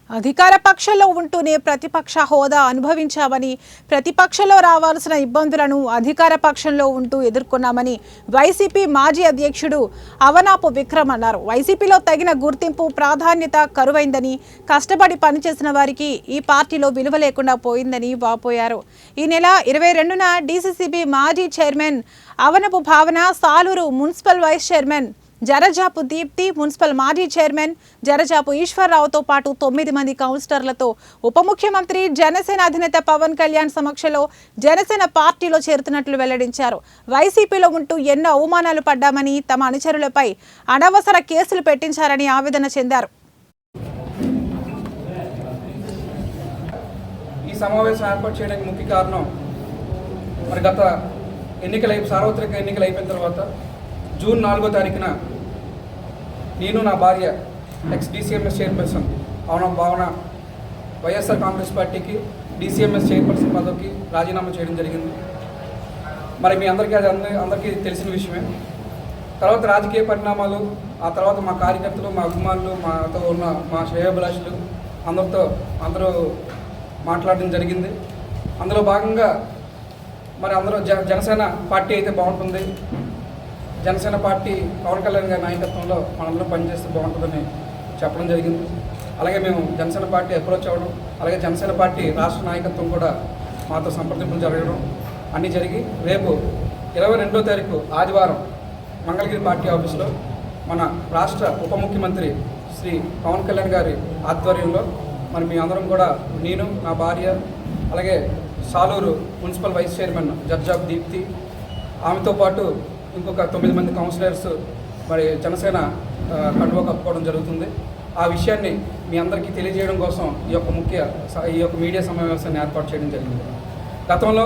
అధికార పక్షంలో ఉంటూనే ప్రతిపక్ష హోదా అనుభవించామని, ప్రతిపక్షంలో రావాల్సిన ఇబ్బందులను అధికార పక్షంలో ఉంటూ ఎదుర్కొన్నామని వైసీపీ మాజీ అధ్యక్షుడు అవనాపు విక్రమ్ అన్నారు. వైసీపీలో తగిన గుర్తింపు, ప్రాధాన్యత కరువైందని, కష్టపడి పనిచేసిన వారికి ఈ పార్టీలో విలువ లేకుండా పోయిందని వాపోయారు. ఈ నెల 22న డీసీసీబీ మాజీ chairman Avanapu Bhavana, Saluru municipal vice chairman Jarajapu Deepti, municipal మాజీ చైర్మన్ జరజాపు ఈశ్వరరావుతో పాటు 9 మంది కౌన్సిలర్లతో ఉప ముఖ్యమంత్రి జనసేన అధినేత పవన్ కళ్యాణ్ సమక్షంలో జనసేన పార్టీలో చేరుతున్నట్లు వెల్లడించారు. వైసీపీలో ఉంటూ ఎన్నో అవమానాలు పడ్డామని, తమ అనుచరులపై అనవసర కేసులు పెట్టించారని ఆవేదన చెందారు. ఈ సమావేశం ఏర్పాటు చేయడానికి ముఖ్య కారణం, మరి గత సార్వత్రిక ఎన్నికలు అయిపోయిన తర్వాత జూన్ 4వ తారీఖున నేను, నా భార్య ex-DCMS చైర్పర్సన్ భావన వైఎస్ఆర్ కాంగ్రెస్ పార్టీకి DCMS చైర్పర్సన్ పదవికి రాజీనామా చేయడం జరిగింది. మరి మీ అందరికీ తెలిసిన విషయమే. తర్వాత రాజకీయ పరిణామాలు, ఆ తర్వాత మా కార్యకర్తలు, మా అభిమానులు, మాతో ఉన్న మా శ్రేయోభిలాషులు అందరూ మాట్లాడడం జరిగింది. అందులో భాగంగా మరి అందరూ జనసేన పార్టీ అయితే బాగుంటుంది, జనసేన పార్టీ పవన్ కళ్యాణ్ గారి నాయకత్వంలో మనందరం పనిచేస్తే బాగుంటుందని చెప్పడం జరిగింది. అలాగే మేము జనసేన పార్టీ అప్రోచ్ అవ్వడం, అలాగే జనసేన పార్టీ రాష్ట్ర నాయకత్వం కూడా మాతో సంప్రదింపులు జరగడం అన్నీ జరిగి రేపు 22వ తారీఖు ఆదివారం మంగళగిరి పార్టీ ఆఫీసులో మన రాష్ట్ర ఉప ముఖ్యమంత్రి శ్రీ పవన్ కళ్యాణ్ గారి ఆధ్వర్యంలో మరి మీ అందరం కూడా, నేను, నా భార్య, అలాగే Saluru municipal vice chairman Jarajapu Deepti, ఆమెతో పాటు ఇంకొక 9 మంది కౌన్సిలర్స్ మరి జనసేన కండువా కప్పుకోవడం జరుగుతుంది. ఆ విషయాన్ని మీ అందరికీ తెలియజేయడం కోసం ఈ యొక్క మీడియా సమావేశాన్ని ఏర్పాటు చేయడం జరిగింది. గతంలో